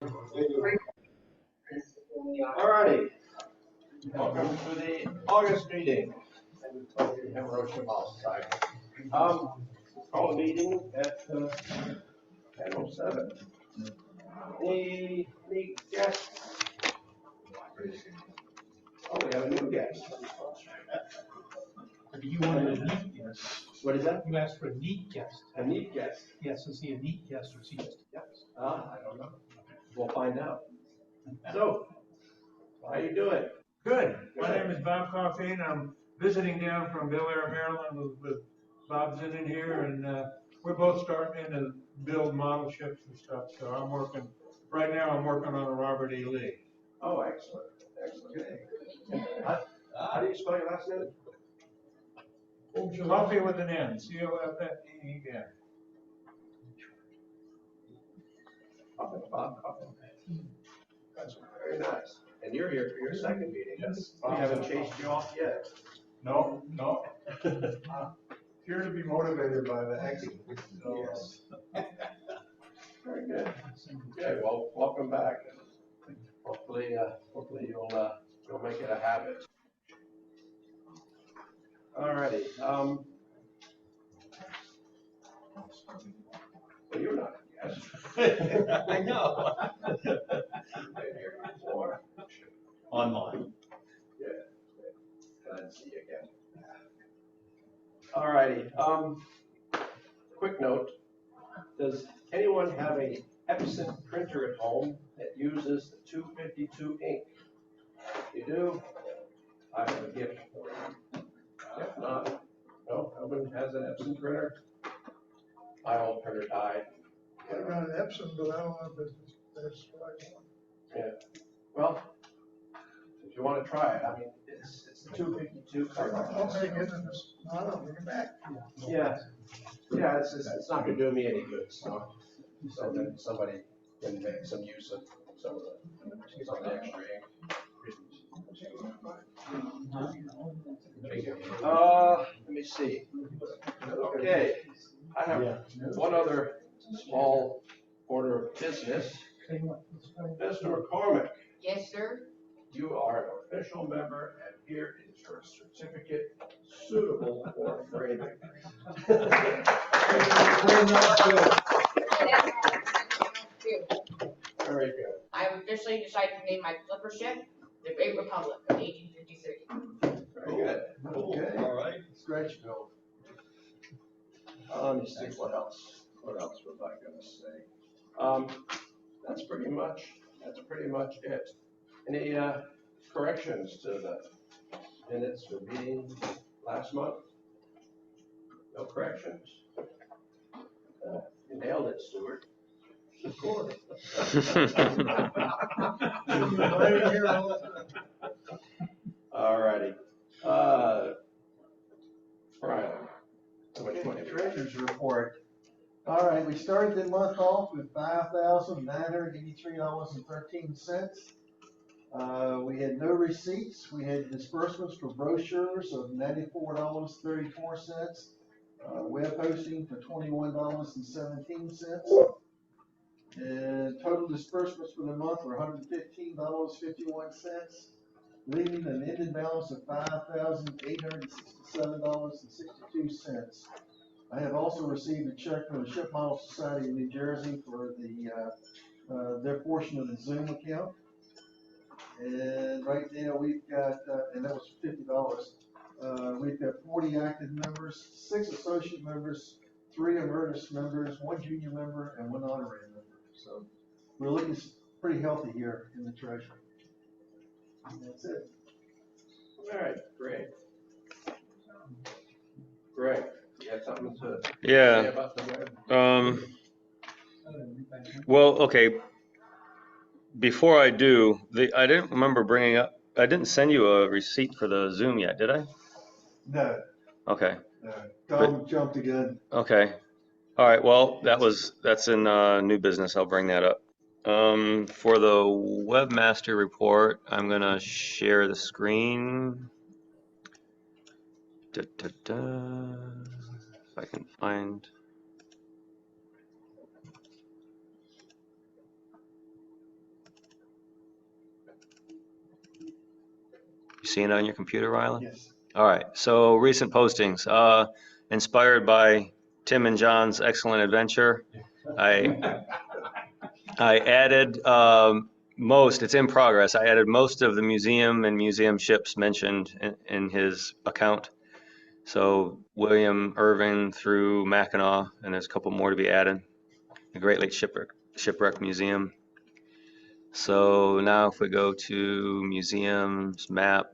All righty. Welcome to the August meeting. Call the meeting at 10:07. Any guests? Oh, we have a new guest. You wanted a neat guest. What is that? You asked for a neat guest. A neat guest. Yes, is he a neat guest or is he just a guest? I don't know. We'll find out. So, how you doing? Good. My name is Bob Coffey. I'm visiting down from Bel Air, Maryland with Bob's in here, and we're both starting to build model ships and stuff. So I'm working, right now I'm working on a Robert E. Lee. Oh, excellent. Excellent. How do you spell your last name? Coffee with an N, C-O-F-F-E-E-N. Bob Coffey. That's very nice. And you're here for your second meeting. Yes. We haven't chased you off yet. No. Here to be motivated by the action. So, yes. Very good. Okay, well, welcome back. Hopefully you'll make it a habit. All righty. Well, you're not a guest. I know. You've been here before. Online. Yeah. Glad to see you again. All righty. Quick note. Does anyone have a Epson printer at home that uses the 252 ink? You do? I have a gift for you. If not, no one has an Epson printer. My old printer died. I got an Epson, but I don't know if that's what I want. Yeah. Well, if you want to try it, I mean, it's the 252 I'll cartridge. take it and it's not, I'll bring it back. Yeah. Yeah, it's not going to do me any good. So then somebody can make some use of some of the extra ink. Let me see. Okay, I have one other small order of business. Mr. McCormick. Yes, sir. You are an official member, and here is your certificate suitable for framing. Very good. I have officially decided to name my flipper ship the Great Republic of 1853. Very good. Okay. All right. Stretch Bill. Let me see what else was I going to say? That's pretty much it. Any corrections to the minutes or meeting last month? No corrections? You nailed it, Stuart. Of course. All righty. Brian, how much money? Treasurer's report. All right, we started the month off with $5,983.13. We had no receipts. We had disbursements for brochures of $94.34. Web hosting for $21.17. And total disbursements for the month were $115.51, leaving an ending balance of $5,867.62. I have also received a check from the Ship Model Society of New Jersey for their portion of the Zoom account. And right now we've got, and that was $50. We've got 40 active members, 6 associate members, 3 emeritus members, 1 junior member, and 1 honorary member. So we're looking pretty healthy here in the treasury. And that's it. All right, great. Greg, you have something to Yeah. say about the web? Well, okay. Before I do, I didn't remember bringing up. I didn't send you a receipt for the Zoom yet, did I? No. Okay. No. Tom jumped again. Okay. All right. Well, that's in new business. I'll bring that up. For the webmaster report, I'm gonna share the screen. If I can find. You seeing it on your computer, Rylan? Yes. All right, so recent postings, inspired by Tim and John's excellent adventure. I added it's in progress. I added most of the museum and museum ships mentioned in his account. So William Irving through Mackinac, and there's a couple more to be added. The Great Lakes Shipwreck Museum. So now if we go to museums map,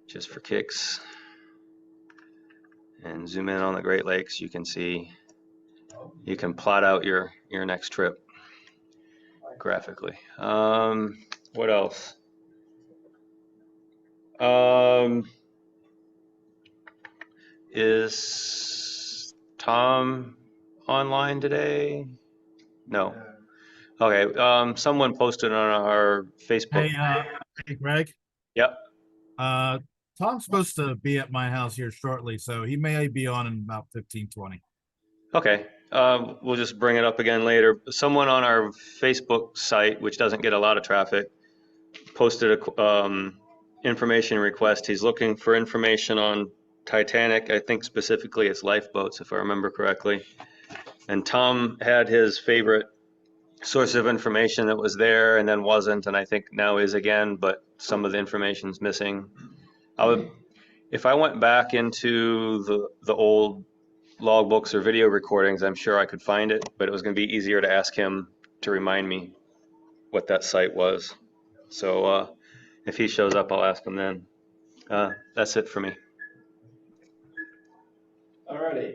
just for kicks, and zoom in on the Great Lakes, you can see, you can plot out your next trip graphically. What else? Is Tom online today? No. Okay. Someone posted on our Facebook. Hey, Greg. Yep. Tom's supposed to be at my house here shortly, so he may be on in about 15-20. Okay. We'll just bring it up again later. Someone on our Facebook site, which doesn't get a lot of traffic, posted a information request. He's looking for information on Titanic. I think specifically it's lifeboats, if I remember correctly. And Tom had his favorite source of information that was there and then wasn't, and I think now is again, but some of the information's missing. If I went back into the old logbooks or video recordings, I'm sure I could find it, but it was going to be easier to ask him to remind me what that site was. So if he shows up, I'll ask him then. That's it for me. Alrighty.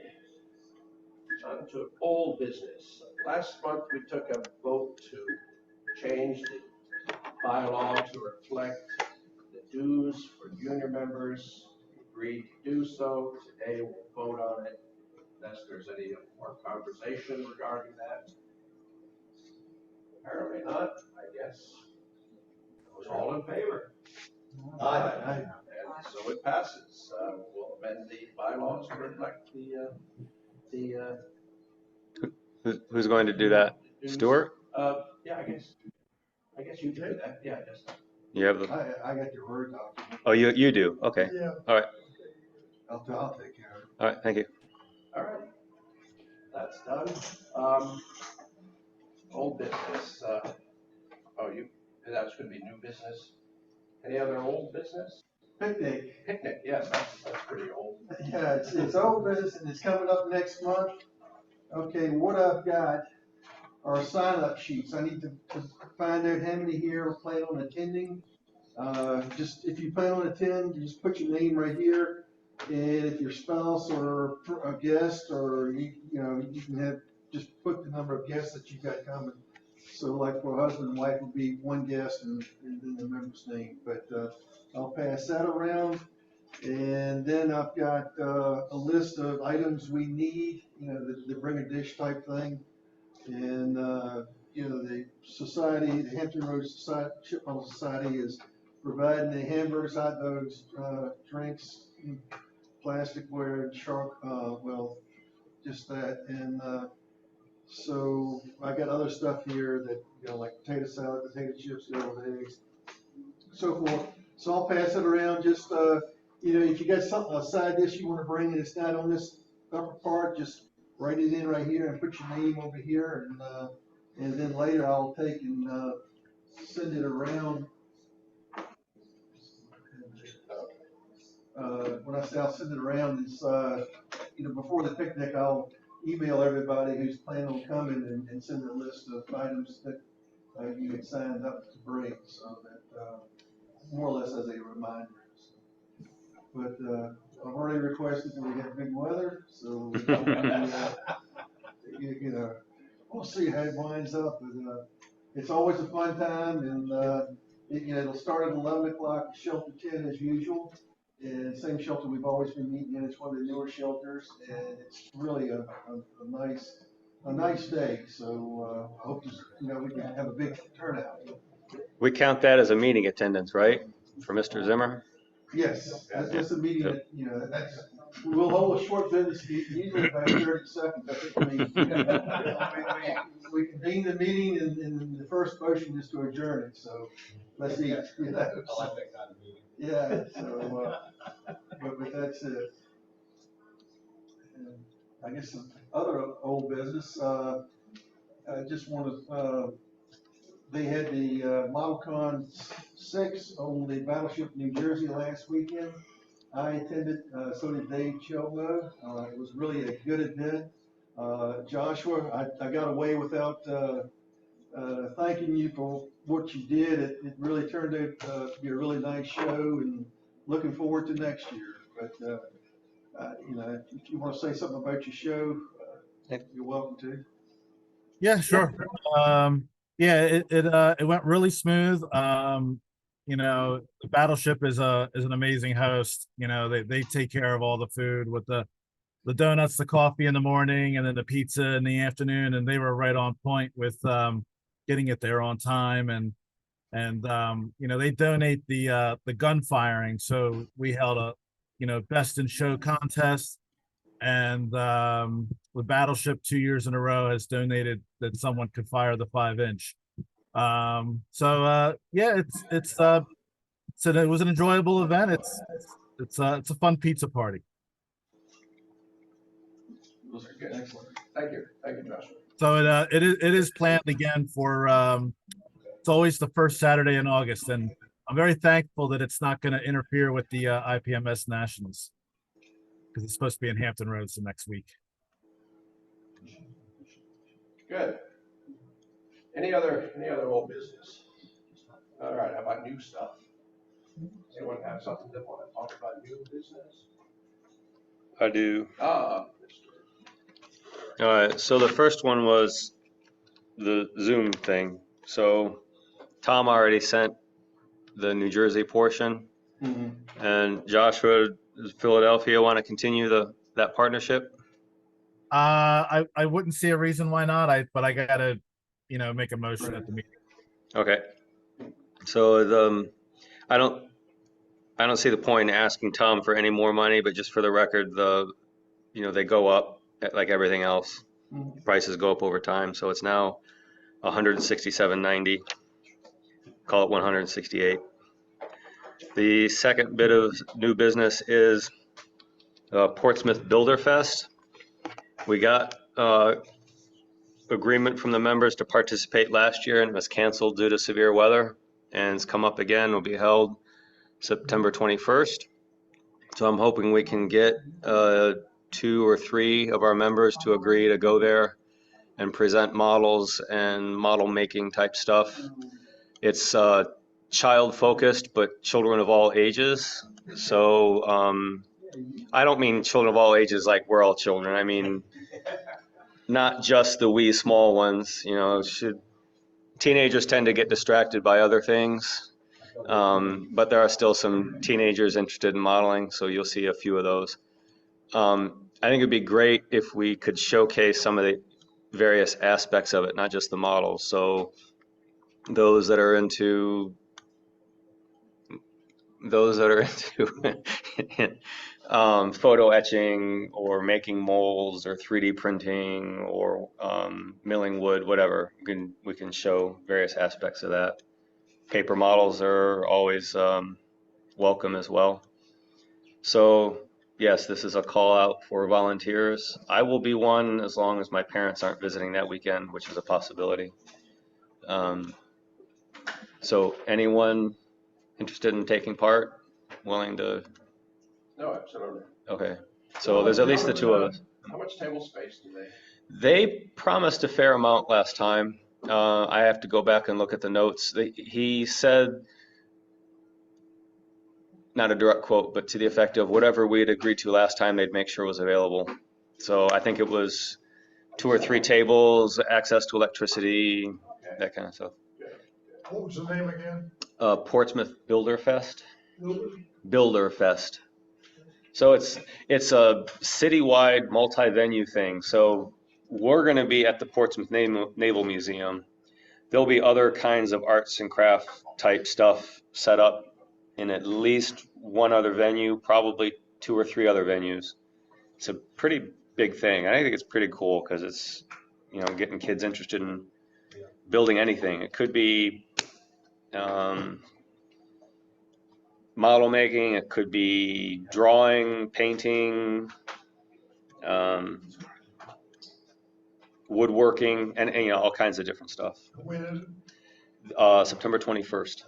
On to old business. Last month, we took a vote to change the bylaw to reflect the dues for junior members. We agreed to do so. Today, we'll vote on it unless there's any more conversation regarding that. Apparently not, I guess. It was all in favor. Aye. And so it passes. We'll amend the bylaws to reflect the Who's going to do that? dues. Stuart? Yeah, I guess you do that. Yeah, just. You have the. I got your Word document. Oh, you do. Okay. Yeah. All right. I'll take care of it. All right. Thank you. All right, that's done. Old business, that's gonna be new business. Any other old business? Picnic. Picnic, yes, that's pretty old. Yeah, it's old business and it's coming up next month. Okay, what I've got are sign-up sheets. I need to find out how many here plan on attending. Just, if you plan on attending, you just put your name right here. And if your spouse or a guest, or you can have, just put the number of guests that you've got coming. So like for a husband and wife would be one guest and then the member's name. But I'll pass that around. And then I've got a list of items we need, the bring a dish type thing. And, the society, the Hampton Road Society, Shipment Society is providing the hamburgers, hot dogs, drinks, plasticware, and just that. And so I got other stuff here that, like potato salad, potato chips, deviled eggs, so forth. So I'll pass it around. Just, if you got something, a side dish you want to bring and it's not on this upper part, just write it in right here and put your name over here. And then later I'll take and send it around. When I say I'll send it around, it's, before the picnic, I'll email everybody who's planning on coming and send a list of items that you had signed up to bring, so that, more or less as a reminder. But I've already requested that we have good weather, so we'll see how it winds up. But it's always a fun time, and it'll start at 11 o'clock, shelter 10 as usual. And same shelter we've always been meeting in. It's one of the newer shelters, and it's really a nice day. So I hope we can have a big turnout. We count that as a meeting attendance, right? For Mr. Zimmer? Yes, that's a meeting that, we'll hold a short business meeting, usually about 30 seconds. I think we convene the meeting and the first motion is to adjourn it, so let's see. I like that kind of meeting. Yeah, so, but that's it. And I guess some other old business, I just want to, they had the ModelCon 6 on the Battleship New Jersey last weekend. I attended, so did Dave Chelmo. It was really a good event. Joshua, I got away without thanking you for what you did. It really turned out to be a really nice show, and looking forward to next year. But you know, if you want to say something about your show, you're welcome to. Yeah, sure. Yeah, it went really smooth. You know, the Battleship is an amazing host. You know, they take care of all the food with the donuts, the coffee in the morning, and then the pizza in the afternoon, and they were right on point with getting it there on time. And you know, they donate the gun firing, so we held a, you know, best in show contest. And the Battleship 2 years in a row has donated that someone could fire the 5-inch. So yeah, so it was an enjoyable event. It's a fun pizza party. Those are good. Excellent. Thank you, Joshua. So it is planned again for it's always the first Saturday in August, and I'm very thankful that it's not going to interfere with the IPMS Nationals, because it's supposed to be in Hampton Roads the next week. Good. Any other old business? All right, how about new stuff? Anyone have something they want to talk about new business? I do. Mr. All right, so the first one was the Zoom thing. So Tom already sent the New Jersey portion, and Joshua, does Philadelphia want to continue that partnership? I wouldn't see a reason why not. But I gotta, you know, make a motion at the meeting. Okay. So I don't see the point in asking Tom for any more money, but just for the record, you know, they go up like everything else. Prices go up over time, so it's now $167.90. Call it $168. The second bit of new business is Portsmouth Builder Fest. We got agreement from the members to participate last year, and it was canceled due to severe weather, and it's come up again. Will be held September 21st. So I'm hoping we can get 2 or 3 of our members to agree to go there and present models and model making type stuff. It's child focused, but children of all ages. So I don't mean children of all ages like we're all children. I mean not just the wee small ones. You know, teenagers tend to get distracted by other things. But there are still some teenagers interested in modeling, so you'll see a few of those. I think it'd be great if we could showcase some of the various aspects of it, not just the models. So those that are into photo etching or making molds or 3D printing or milling wood, whatever, we can show various aspects of that. Paper models are always welcome as well. So yes, this is a call out for volunteers. I will be one as long as my parents aren't visiting that weekend, which is a possibility. So anyone interested in taking part, willing to? No, absolutely. Okay, so there's at least the 2 of us. How much table space do they? They promised a fair amount last time. I have to go back and look at the notes. He said, not a direct quote, but to the effect of whatever we had agreed to last time, they'd make sure was available. So I think it was 2 or 3 tables, access to electricity, that kind of stuff. What was the name again? Portsmouth Builder Fest. Builder Fest. So it's a citywide multi-venue thing. So we're going to be at the Portsmouth Naval Museum. There'll be other kinds of arts and craft type stuff set up in at least one other venue, probably 2 or 3 other venues. it's a pretty big thing. I think it's pretty cool because it's, getting kids interested in building anything. It could be model making, it could be drawing, painting, woodworking, and all kinds of different stuff. When is it? September 21st.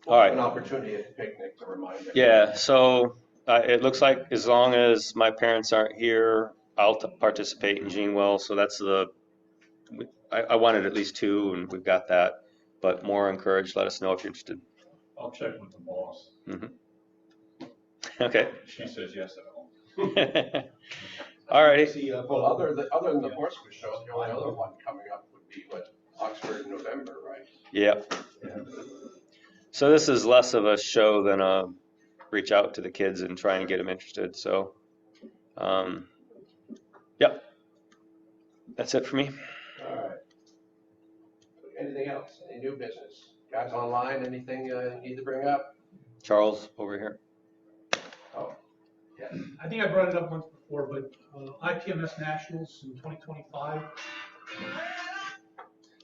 All right. An opportunity at the picnic to remind everyone. Yeah, so it looks like as long as my parents aren't here, I'll participate in Gene Well. So that's I wanted at least 2, and we've got that. But more encouraged, let us know if you're interested. I'll check with the boss. Okay. She says yes at all. All righty. Well, other than the horseman show, the only other one coming up would be Oxford in November, right? Yep. So this is less of a show than a reach out to the kids and try and get them interested. So, yep. That's it for me. All right. Anything else? Any new business? Guys online, anything you need to bring up? Charles over here. Oh, yeah. I think I brought it up once before, but IPMS Nationals in 2025,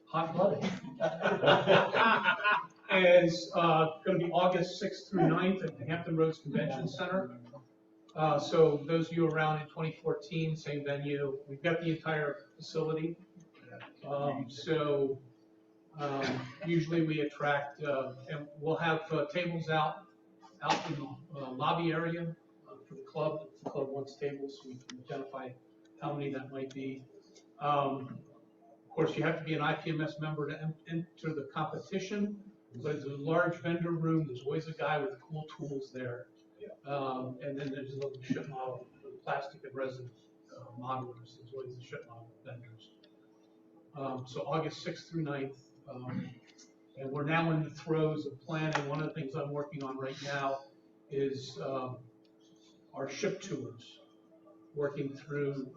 hot-blooded, is going to be August 6th through 9th at the Hampton Roads Convention Center. So those of you around in 2014, same venue, we've got the entire facility. Usually we attract, and we'll have tables out in the lobby area for the club. If the club wants tables, so we can identify how many that might be. Of course, you have to be an IPMS member to enter the competition, but it's a large vendor room. There's always a guy with cool tools there. And then there's a little ship model for the plastic and resin modelers. There's always a ship model vendors. So August 6th through 9th. And we're now in the throes of planning. One of the things I'm working on right now is our ship tours, working through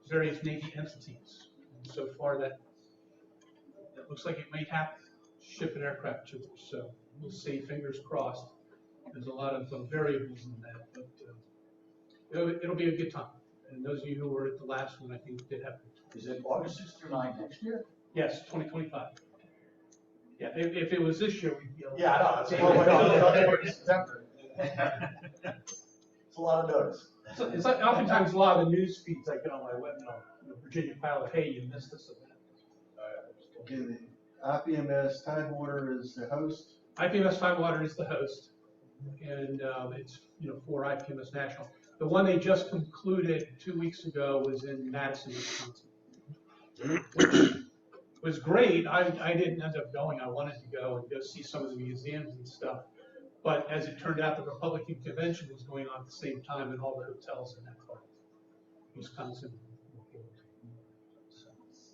various Navy entities. And so far that looks like it may happen, ship and aircraft tours. So we'll see, fingers crossed. There's a lot of variables in that, but it'll be a good time. And those of you who were at the last one, I think did have. Is it August 6th through 9th next year? Yes, 2025. Yeah, if it was this year, we'd be able to. Yeah, I know, it's a long way off, it's September. It's a lot of notice. So it's like oftentimes a lot of the news feeds I get on my web, Virginia pilot, hey, you missed this event. Okay, the IPMS Tidewater is the host. IPMS Tidewater is the host, and it's for IPMS National. The one they just concluded 2 weeks ago was in Madison, Wisconsin, which was great. I didn't end up going. I wanted to go and go see some of the museums and stuff. But as it turned out, the Republican convention was going on at the same time, and all the hotels in that part of Wisconsin were full.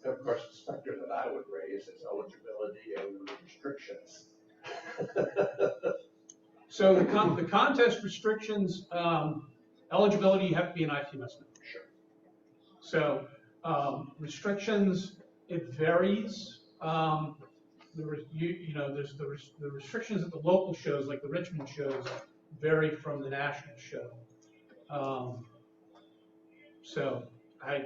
Of course, the specter that I would raise is eligibility and restrictions. So the contest restrictions, eligibility, you have to be an IPMS member. Sure. So restrictions, it varies. There's the restrictions at the local shows, like the Richmond shows, vary from the national show.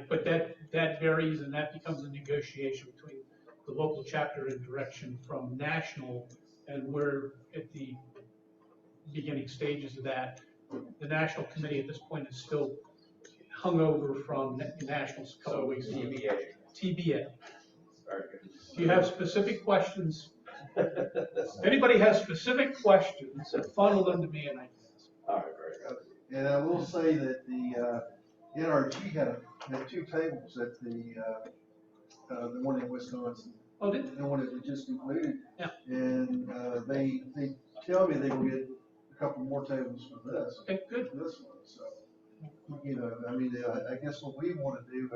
But that varies, and that becomes a negotiation between the local chapter and direction from national, and we're at the beginning stages of that. The national committee at this point is still hung over from nationals a couple of weeks ago. TBA. Very good. Do you have specific questions? If anybody has specific questions, funnel them to me and I can answer. All right, very good. And I will say that the NRG had 2 tables at the one in Wisconsin. Oh, did The one that we just concluded. Yeah. And they tell me they will get a couple more tables for this. Okay, good. For this one, so I mean, I guess what we want to do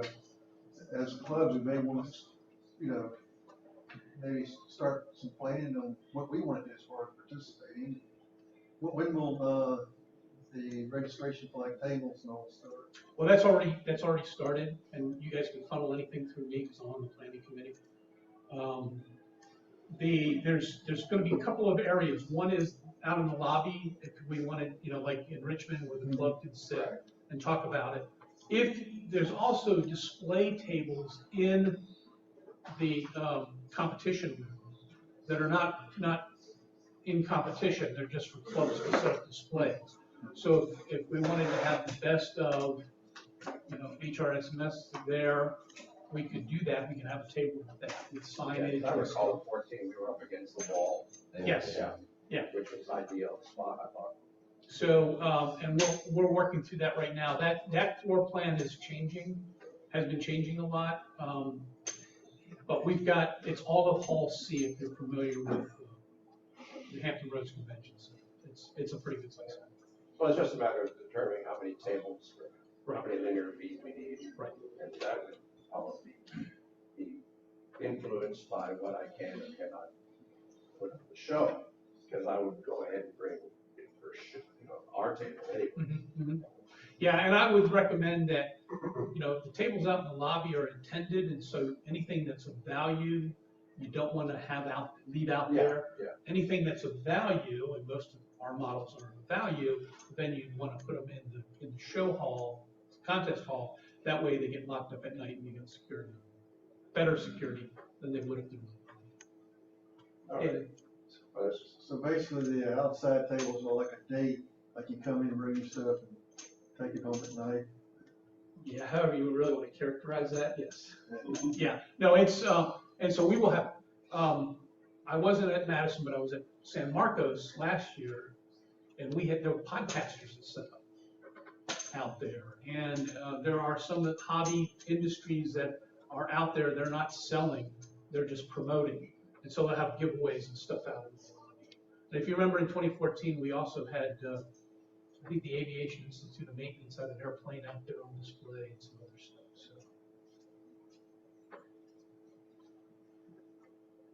as clubs, we may want to, maybe start some planning on what we want to do as far as participating. When will the registration for like tables and all that stuff? Well, that's already started, and you guys can funnel anything through me because I'm on the planning committee. There's going to be a couple of areas. One is out in the lobby if we wanted, like in Richmond where the club could sit. and talk about it. If there's also display tables in the competition room that are not in competition, they're just for club specific displays. So if we wanted to have the best of, HRSMS there, we could do that. We can have a table with that, with signage. I recall in 14, we were up against the wall. Yes. Yeah. Which was ideal spot, I thought. So, and we're working through that right now. That floor plan is changing, has been changing a lot. But it's all of Hall C, if you're familiar with the Hampton Roads Convention Center. It's a pretty good size. Well, it's just a matter of determining how many tables, or how Right. many linear feet we need. Right. And that would probably be influenced by what I can or cannot put on the show. Because I would go ahead and bring it for, our table anyway. Mm-hmm. Yeah, and I would recommend that, the tables out in the lobby are intended, and so anything that's of value, you don't want to leave out there. Yeah. Anything that's of value, and most of our models are of value, then you want to put them in the show hall, contest hall. That way they get locked up at night and you get security, better security than they would have been. All right. Well, So basically, the outside tables are like a date, like you come in, bring your stuff, and take it home at night. Yeah, however you really want to characterize that, yes. Yeah, no, it's, and so we will have, I wasn't at Madison, but I was at San Marcos last year, and there were podcasters that set up out there. And there are some hobby industries that are out there, they're not selling, they're just promoting. And so they'll have giveaways and stuff out in the lobby. And if you remember in 2014, we also had, I think the Aviation Institute of Maintenance had an airplane out there on display and some other stuff, so.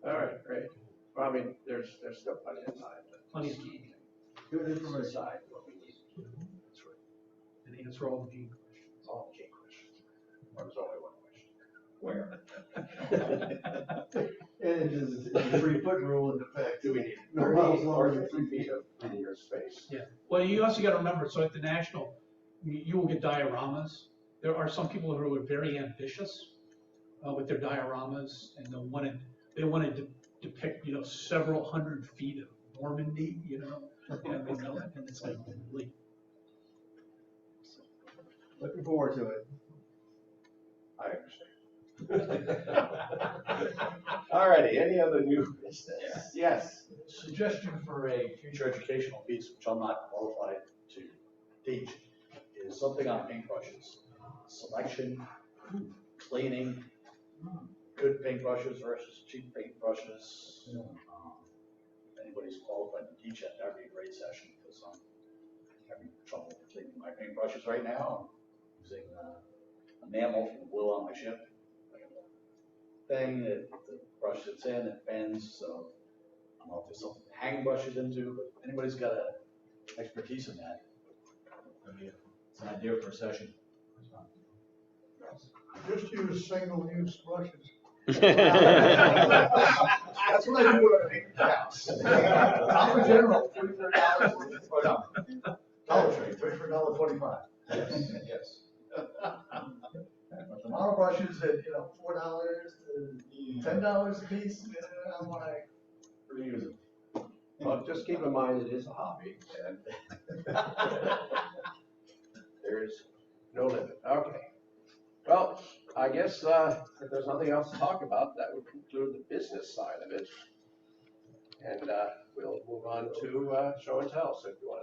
all right, great. Well, I mean, there's still plenty of time to Plenty of see Good and information. decide what we need. That's right. And answer all the G questions. All the key questions. There was only one question. Where? And is the 3-foot rule in effect? Do we need No 30 miles or longer. 50 feet of linear space? Yeah, well, you also gotta remember, so at the National, you will get dioramas. There are some people who are very ambitious with their dioramas, and they wanna depict, several hundred feet of Normandy, and they know it, and it's like, really. Looking forward to it. I understand. All righty, any other new business? Yes. Suggestion for a future educational piece, which I'm not qualified to teach, is something on paintbrushes. Selection, cleaning, good paintbrushes versus cheap paintbrushes. If anybody's qualified to teach that, that'd be a great session, because I'm having trouble cleaning my paintbrushes right now. I'm using enamel from the glue on my ship. Thing that the brush sits in, it bends, so I don't know if there's something to hang brushes into, but if anybody's got expertise in that, I mean, it's an idea for a session. Just use single-use brushes. That's what I do when I paint the house. Dollar General, $34, or no, Dollar Tree, $34.25. Yes. But the model brushes at, $4 to $10 a piece, I'm like, reuse them. Well, just keep in mind it is a hobby, and there's no limit. Okay. Well, I guess if there's nothing else to talk about, that would conclude the business side of it. And we'll move on to show and tell. So if you want